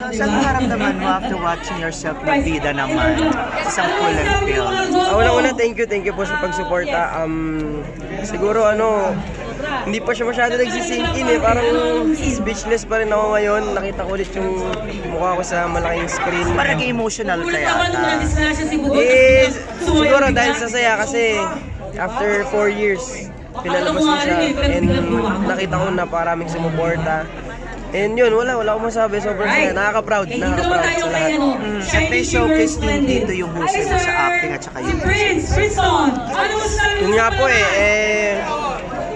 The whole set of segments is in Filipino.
Saan maramdaman mo after watching yourself na bida naman sa isang full length film? Una-una, thank you po sa pagsuporta. Siguro hindi pa siya masyado nagsisink in parang speechless pa rin ako ngayon. Nakita ko ulit yung mukha ko sa malaking screen. Parang emotional kaya siguro dahil sa saya kasi after 4 years, pinalabas mo siya and nakita ko na maraming sumuporta. And yun, wala akong masabi. Sobrang saya. Nakaka-proud sa lahat. At may showcase din dito yung husay mo sa acting at saka yung Yun nga po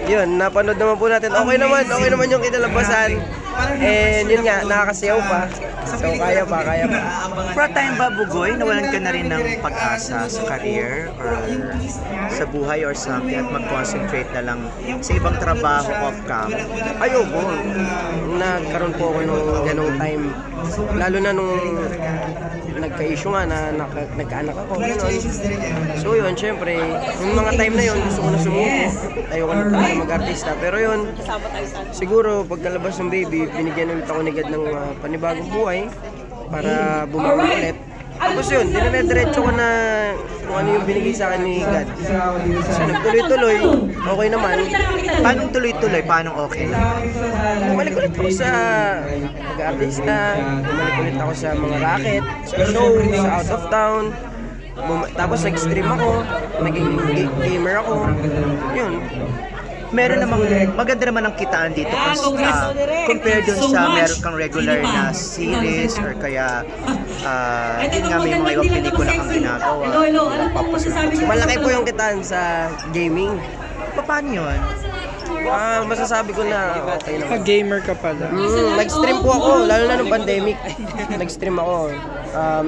yun, napanood naman po natin. Okay naman yung kinalabasan. And yun nga, nakakasayaw pa. So kaya pa. For a time ba, Bugoy, nawalan ka na rin ng pag-asa sa career or sa buhay or something at mag-concentrate na lang sa ibang trabaho off-cam? Ayoko. Nagkaroon po ako nung ganong time. Lalo na nung nagka-issue nga na nagkaanak ako. Ganun. So yun, syempre, yung mga time na yun, gusto ko na sumuko. Ayoko na talaga mag-artista. Pero yun, siguro pagkalabas ng baby, binigyan ulit ako ni God ng panibagong buhay para bumawi ulit. Tapos yun, dinire-diretso ko na kung ano yung binigay sa akin ni God. So nagtuloy-tuloy, okay naman. Paano tuloy-tuloy? Paano okay? Bumalik ulit ako sa pag-artista, bumalik ulit ako sa mga racket, sa show, sa out of town. Tapos nag-stream ako, naging gamer ako. Yun. Meron namang, maganda naman ang kitaan dito kasi compared dun sa meron kang regular na series or kaya yun nga may mga ibang pelikula kang ginagawa. Malaki po yung kitaan sa gaming. Paano yun? Masasabi ko na okay naman. Gamer ka pala. Nag-stream po ako, lalo na nung pandemic. Nag-stream ako,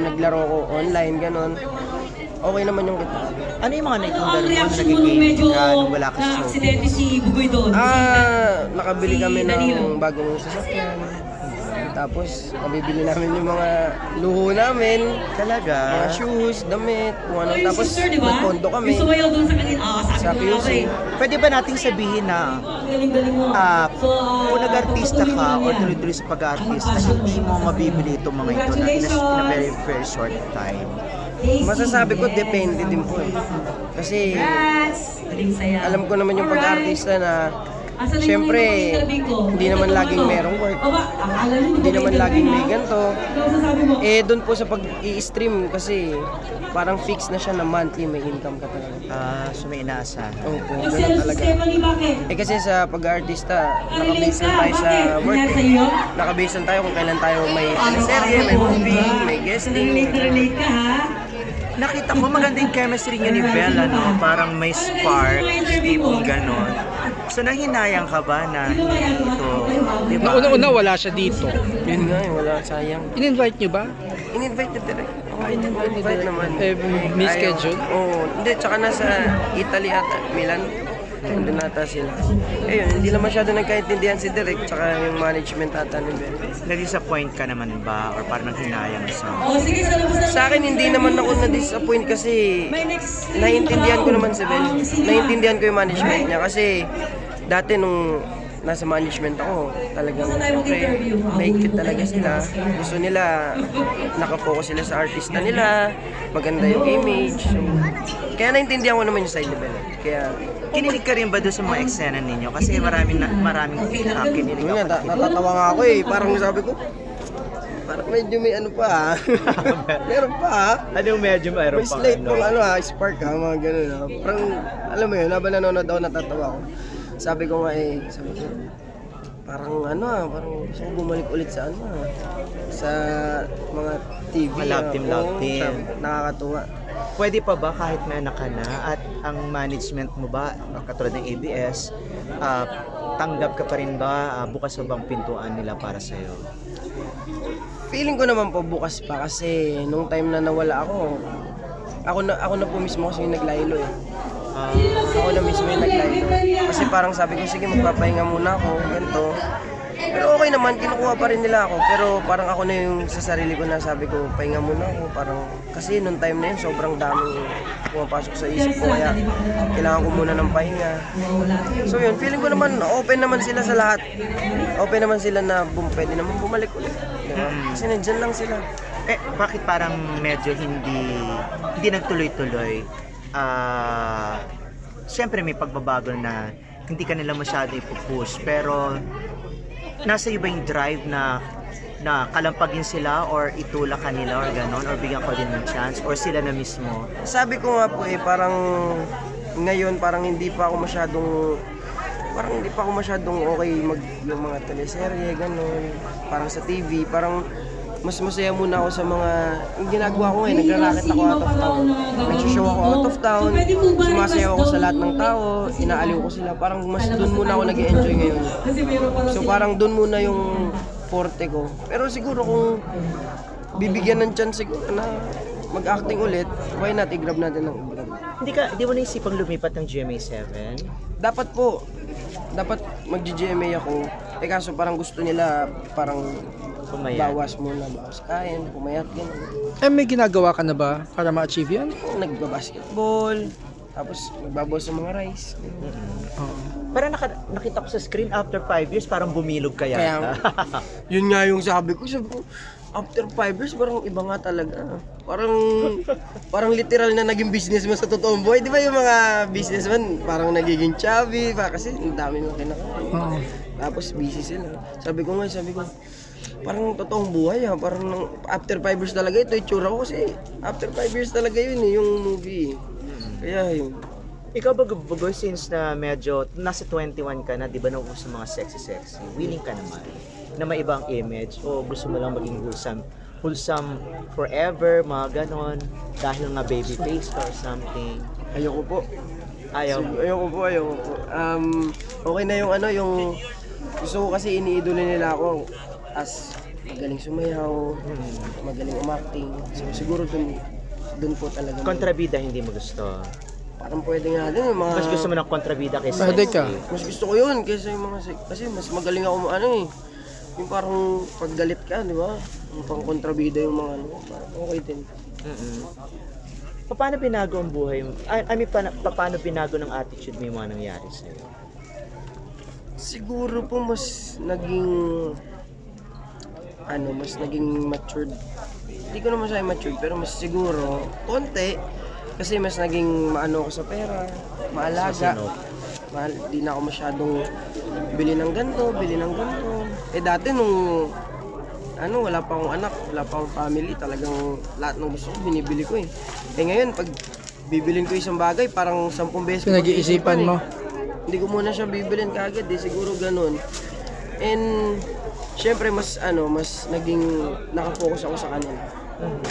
naglaro ko online, ganun. Okay naman yung kitaan. Ano yung mga naitundaro mo na nag-game ka nung wala ka sa show? Nakabili kami ng bagong sasakyan. Tapos, nabibili namin yung mga luho namin. Talaga? Mga shoes, damit, kung ano. Tapos, nagkondo kami sa QC. Pwede ba nating sabihin na kung nag-artista ka o tuloy-tuloy sa pag-artista, hindi mo mabibili itong mga ito na in a very, very short time? Masasabi ko, depende din po Kasi, alam ko naman yung pag-artista na siyempre, hindi naman laging merong work. Hindi naman laging may ganito. Doon po sa pag-i-stream kasi parang fix na siya na monthly may income ka talaga. So may inaasahan. Opo, ganun talaga. Kasi sa pag-artista, nakabase lang tayo sa work. Nakabase lang tayo kung kailan tayo may teleserye, may movie, may guesting. Nakita ko maganda yung chemistry niyo ni Bella, no? Parang may spark, tipong ganon. So nanghinayang ka ba na ito, di ba? Una wala siya dito. Yun nga, wala, sayang. In-invite nyo ba? In-invite na direct. In-invite naman. May schedule? Oo, hindi, tsaka nasa Italy at Milan. Doon nata sila. Hindi na masyado nagkaintindihan si Direk tsaka yung management ata ni Ben. Na-disappoint ka naman ba? Or parang nanghinayang sa... Sa akin, hindi naman ako na-disappoint kasi naiintindihan ko naman si Ben. Naiintindihan ko yung management niya kasi dati nung nasa management ako, talagang siyempre, mahigpit talaga sila. Gusto nila, nakafocus sila sa artista nila, maganda yung image. So, kaya naintindihan ko naman yung side ni Ben. Kaya, kinilig ka rin ba doon sa mga eksena ninyo? Kasi maraming kinilig ako. Natatawa nga ako parang sabi ko, parang medyo may ano pa meron pa Anong medyo mayroon pa? May slight pong spark mga ganun Parang, alam mo yun, habang nanonood ako, natatawa ako. Sabi ko nga parang parang gusto ko bumalik ulit sa sa mga TV. Love team. Nakakatuwa. Pwede pa ba kahit may anak ka na at ang management mo ba, katulad ng ABS, tanggap ka pa rin ba, bukas pa bang pintuan nila para sa'yo? Feeling ko naman po bukas pa kasi nung time na nawala ako na po mismo kasi yung naglaylo ako na mismo yung naglaylo. Kasi parang sabi ko, sige magpapahinga muna ako, ganito. Pero okay naman, kinukuha pa rin nila ako. Pero parang ako na yung sa sarili ko na sabi ko, pahinga muna ako. Parang, kasi nung time na yun, sobrang daming pumapasok sa isip ko. Kaya kailangan ko muna ng pahinga. So yun, feeling ko naman, open naman sila sa lahat. Open naman sila na pwede naman bumalik ulit. ba? Kasi nandyan lang sila. Bakit parang medyo hindi nagtuloy-tuloy? Siyempre may pagbabago na hindi ka nila masyado ipupush, pero nasa iyo ba yung drive na kalampagin sila or itulak kanila or ganon, or bigyan ko din ng chance, or sila na mismo? Sabi ko nga po parang ngayon parang hindi pa ako masyadong okay yung mga teleserye, ganon. Parang sa TV, parang mas masaya muna ako sa mga yung ginagawa ko ngayon. Nagra-racket ako out of town. Nag-show ako out of town. Sumasayaw ako sa lahat ng tao. Inaaliw ko sila. Parang mas doon muna ako nag-enjoy ngayon. So parang doon muna yung forte ko. Pero siguro kung bibigyan ng chance siguro na mag-acting ulit, why not i-grab natin ng i-grab? Hindi mo naisipang lumipat ng GMA7? Dapat po. Dapat mag-GMA ako. Kaso parang gusto nila parang Pumayat. bawas kain, pumayat gano'n. May ginagawa ka na ba para ma-achieve yan? Nagbabasketball, tapos nagbabawas sa mga rice. Parang nakita ko sa screen after 5 years, parang bumilog ka yata. Yun nga yung sabi ko, after 5 years, parang iba nga talaga. Parang literal na naging businessman sa totoong buhay. Di ba yung mga businessman, parang nagiging chubby, kasi ang dami nang kinakain. Tapos busy sila. Sabi ko, parang totoong buhay parang after 5 years talaga ito itsura ko kasi after 5 years talaga yun yung movie. Kaya yun. Ikaw ba, Bugoy, since na medyo nasa 21 ka na, di ba, nung sa mga sexy, willing ka naman na may ibang image, o gusto mo lang maging wholesome forever, mga ganon, dahil nga baby face ka or something? Ayoko po. Ayoko po. Okay na yung yung gusto ko kasi iniidolo nila ako as magaling sumayaw, magaling umacting. So siguro dun po talaga. Kontrabida hindi mo gusto? Parang pwede nga din yung mga... Mas gusto mo ng kontrabida kaysa Pwede ka. Mas gusto ko yun kaysa yung mga... Kasi mas magaling ako yung parang paggalit ka, di ba? Yung pang kontrabida yung mga parang okay din. Paano binago ang buhay mo? Paano binago ng attitude mo yung mga nangyari sa'yo? Siguro po mas naging matured. Hindi ko naman siya matured, pero mas siguro konti. Kasi mas naging maano ako sa pera, maalaga. Di na ako masyadong bili ng ganito. Dati nung wala pa akong anak, wala pa akong family, talagang lahat ng gusto ko binibili ko ngayon pag bibilin ko isang bagay, parang 10 beses ko Pinag-iisipan mo. Hindi ko muna siya bibilin kaagad, siguro ganun. And syempre mas naging naka-focus ako sa kanila.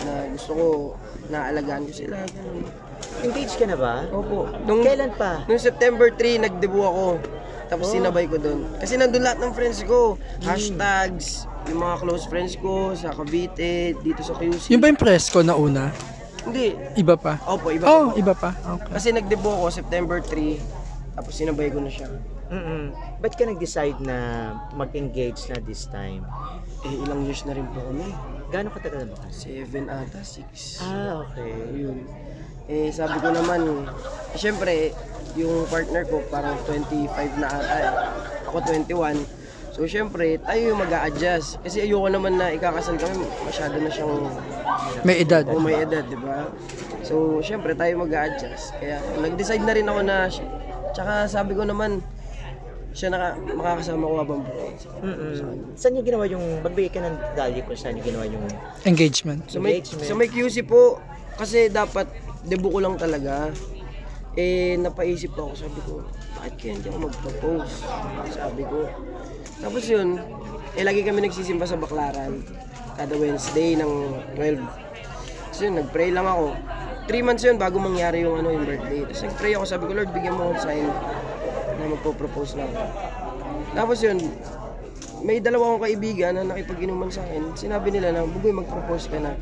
Na gusto ko naalagaan ko sila, ganun. Engaged ka na ba? Opo. Kailan pa? Nung September 3 nagdebut ako. Tapos sinabay ko doon. Kasi nandun lahat ng friends ko. Hashtags, yung mga close friends ko sa Cavite, dito sa QC. Yung ba yung presko na una? Hindi. Iba pa? Opo, iba pa. Iba pa. Okay. Kasi nagdebut ako September 3. Tapos sinabay ko na siya. Ba't ka nag-decide na mag-engage na this time? Ilang years na rin po kami. Gaano katagal ba? 7 ata, 6. Okay. Yun. Sabi ko naman, syempre, yung partner ko parang 25 na ata. Ako 21. So syempre, tayo yung mag-a-adjust. Kasi ayoko naman na ikakasal kami, masyado na siyang May edad. may edad, di ba? So syempre, tayo mag-a-adjust. Kaya nag-decide na rin ako na, tsaka sabi ko naman, siya makakasama ko habang buhay. Saan niyo ginawa yung, magbigay ka ng detalye kung saan niyo ginawa yung Engagement. Sa may QC po, kasi dapat debut ko lang talaga. Napaisip ako, sabi ko, bakit kaya hindi ako mag-propose? Sabi ko. Tapos yun, lagi kami nagsisimba sa Baclaran. Kada Wednesday ng 12. So yun, nag-pray lang ako. 3 months yun bago mangyari yung birthday. Tapos nag-pray ako, sabi ko, Lord, bigyan mo akong sign na magpo-propose na ako. Tapos yun, may dalawa akong kaibigan na nakipag-inuman sa akin. Sinabi nila na, Bugoy, mag-propose ka na.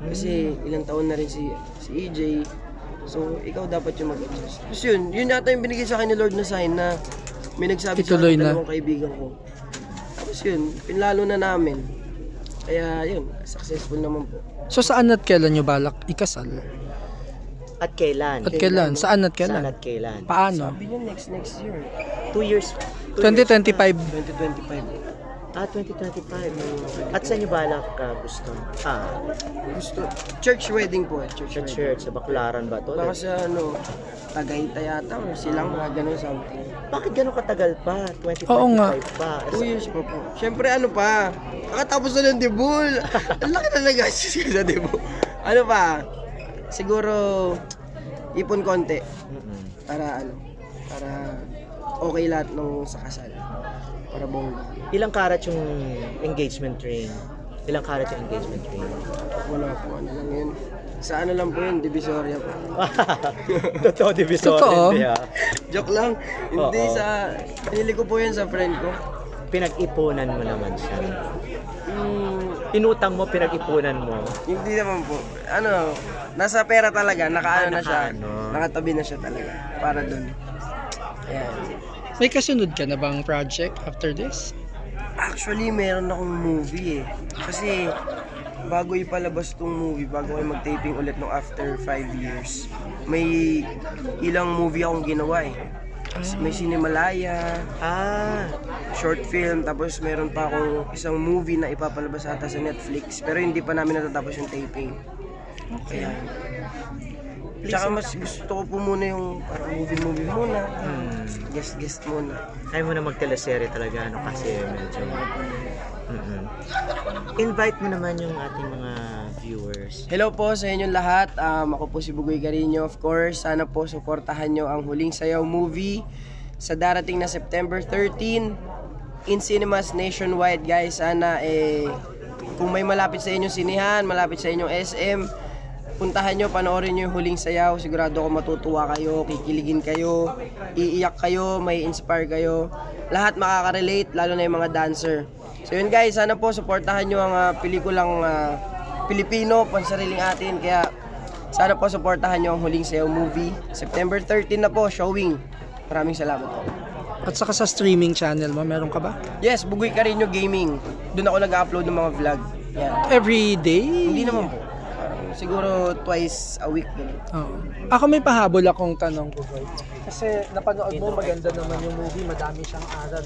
Kasi ilang taon na rin si EJ. So, ikaw dapat yung mag-adjust. Tapos yun yata yung binigay sa akin ni Lord na sign na may nagsabi sa akin dalawang kaibigan ko. Tapos yun, pinlalo na namin. Kaya yun, successful naman po. So saan at kailan nyo balak ikasal? At kailan? At kailan? Saan at Saan kailan? at kailan? Paano? Sabi niya next year. 2 years. 2025. 2025. 2025. At saan niyo balak gusto? Gusto, church wedding po. Church Sa wedding. church, sa Baclaran ba to? Baka sa Tagaytay yata or silang mga ganun something. Bakit gano'ng katagal pa? 2025 Oo nga. pa. 2 years pa po. Siyempre pa, kakatapos na ng debut. Ang laki na nagastos ko sa debut. Pa, siguro ipon konti para okay lahat nung sa kasal. Para bongga. Ilang karat yung engagement ring? Ilang karat yung engagement ring? Wala po, ano lang yun. Sa ano lang po yun, Divisoria po. Totoo, divisor. Totoo. Hindi, Joke lang. Hindi Oo. pinili ko po yun sa friend ko. Pinag-ipunan mo naman siya. Inutang mo, pinag-ipunan mo. Hindi naman po. Nasa pera talaga, nakaano na siya. Nakaano. Nakatabi na siya talaga. Para dun. Ayan. May kasunod ka na bang project after this? Actually, meron akong movie eh. Kasi, bago ipalabas tong movie, bago ay mag-taping ulit nung after 5 years, may ilang movie akong ginawa eh. May Cinemalaya, short film, tapos meron pa akong isang movie na ipapalabas ata sa Netflix. Pero hindi pa namin natatapos yung taping. Kaya, tsaka mas gusto ko po muna yung parang movie muna. Guest muna. Ayaw mo na mag-teleserye talaga, kasi medyo... Invite mo naman yung ating mga viewers. Hello po sa inyong lahat. Ako po si Bugoy Carino. Of course, sana po suportahan nyo ang Huling Sayaw movie sa darating na September 13 in cinemas nationwide, guys. Sana kung may malapit sa inyong sinihan, malapit sa inyong SM, puntahan nyo, panoorin nyo yung Huling Sayaw. Sigurado ko matutuwa kayo, kikiligin kayo, iiyak kayo, may inspire kayo. Lahat makaka-relate, lalo na yung mga dancer. So yun guys, sana po suportahan nyo ang pelikulang Pilipino, pansariling atin. Kaya sana po suportahan nyo ang Huling Sayaw movie. September 13 na po, showing. Maraming salamat po. At saka sa streaming channel mo, meron ka ba? Yes, Bugoy Carino Gaming. Doon ako nag-upload ng mga vlog. Yan. Every day? Hindi naman po. Siguro twice a week din. Oo. Ako may pahabol akong tanong, Bugoy. Kasi napanood mo, maganda naman yung movie, madami siyang aral.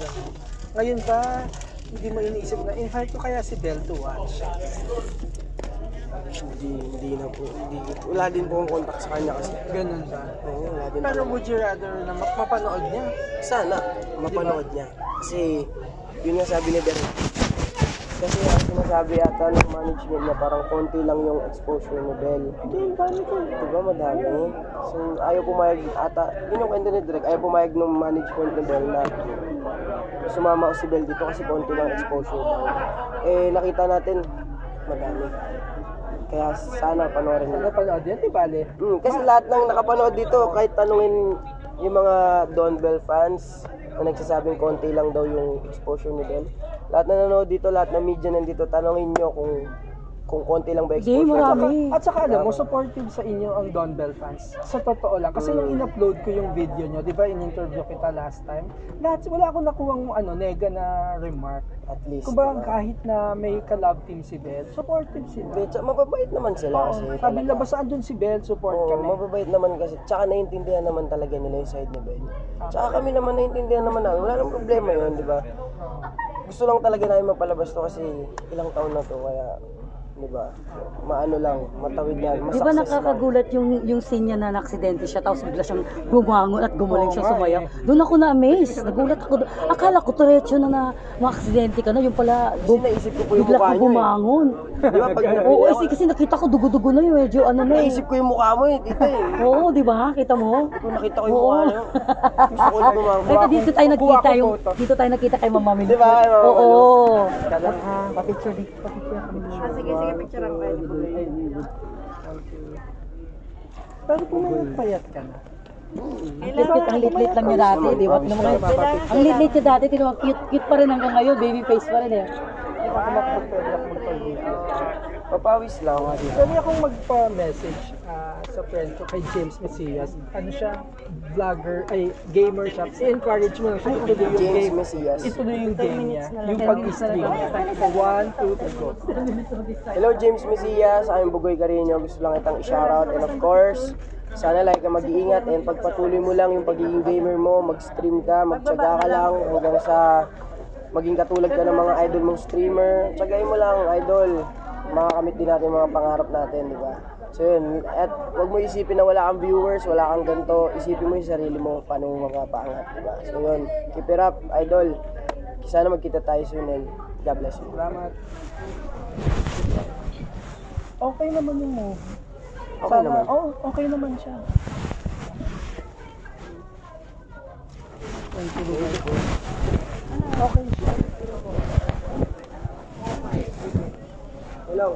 Ngayon ba, hindi mo iniisip na invite ko kaya si Belle to watch? Hindi na po. Wala din po ang contact sa kanya kasi. Ganun ba? Oo, wala din Pero po. would you rather na mapanood niya? Sana, mapanood niya. Kasi, yun nga sabi ni Derek. Kasi ang sinasabi ata ng management na parang konti lang yung exposure ni Belle. Hindi, dami ko. Diba, madami. So, ayaw pumayag ata. Yun yung kwento ni Derek. Ayaw pumayag ng management ni Belle na sumama si Belle dito kasi konti lang exposure daw. Nakita natin, madami. Kaya sana panoorin nila. Napanood yan, di bale? Kasi lahat ng nakapanood dito, kahit tanungin yung mga Don Bell fans na nagsasabing konti lang daw yung exposure ni Belle. Lahat na nanonood dito, lahat ng media nandito, tanungin nyo kung konti lang ba exposure. At saka alam mo, supportive sa inyo ang Don Bell fans. Sa totoo lang. Kasi nung in-upload ko yung video nyo, di ba in-interview kita last time, wala akong nakuhang nega na remark. At least. Kung ba kahit na may ka-love team si Belle, supportive sila. Mababait naman sila kasi. Sabi nila, basta andun si Belle, support Oo, kami. mababait naman kasi. Tsaka naiintindihan naman talaga nila yung side ni Belle. Tsaka kami naman naiintindihan naman namin. Wala nang problema yun, di ba? Gusto lang talaga namin mapalabas to kasi ilang taon na to. Kaya, di ba? Maano lang, matawid na. Di ba nakakagulat yung scene niya na naksidente siya tapos bigla siyang bumangon at gumaling siya sumayaw. Doon ako na-amaze. Nagulat ako doon. Akala ko diretso na aksidente ka na. Yung pala, naisip ko po yung bigla mukha ka niyo eh. bumangon. Di ba? Pag Oo, kasi nakita ko dugo-dugo na yung medyo ano na eh. naisip ko yung mukha mo eh, tita eh. Oo, di ba? Kita mo? Kung nakita ko yung mukha niyo, gusto ko na bumangga. Teka, dito tayo nakita dito tayo nakita kay Mama Mimi. Di ba? Oo. Pa-picture dito. Sige, picture ako kayo. Pero kung may nagpayat ka na, Ang lit-lit lang niya dati, di ba? Ang lit-lit niya dati, tinawag cute pa rin hanggang ngayon, baby face pa rin eh. pwede ako magpag-video. Papawis lang. Pwede akong magpa-message sa friend ko kay James Mesias. Ano siya? Vlogger, gamer siya. I-encourage mo lang siya. Ituloy yung James game. Mesias. Ituloy yung game niya. Yung pag-stream niya. 1, 2, 3, go. Hello James Mesias, I'm Bugoy Carino. Gusto lang itang i-shoutout and of course, sana like ka mag-iingat and pagpatuloy mo lang yung pagiging gamer mo, mag-stream ka, magtyaga ka lang hanggang sa maging katulad ka ng mga idol mong streamer. Tsagayin mo lang, idol. Makakamit din natin yung mga pangarap natin, di ba? So yun, at huwag mo isipin na wala kang viewers, wala kang ganito. Isipin mo yung sarili mo, paano mo mapapaangat, di ba? So yun, keep it up, idol. Sana magkita tayo soon and God bless you. Salamat. Okay naman yung movie. Okay naman. Oh, okay naman siya. Okay siya. Hello.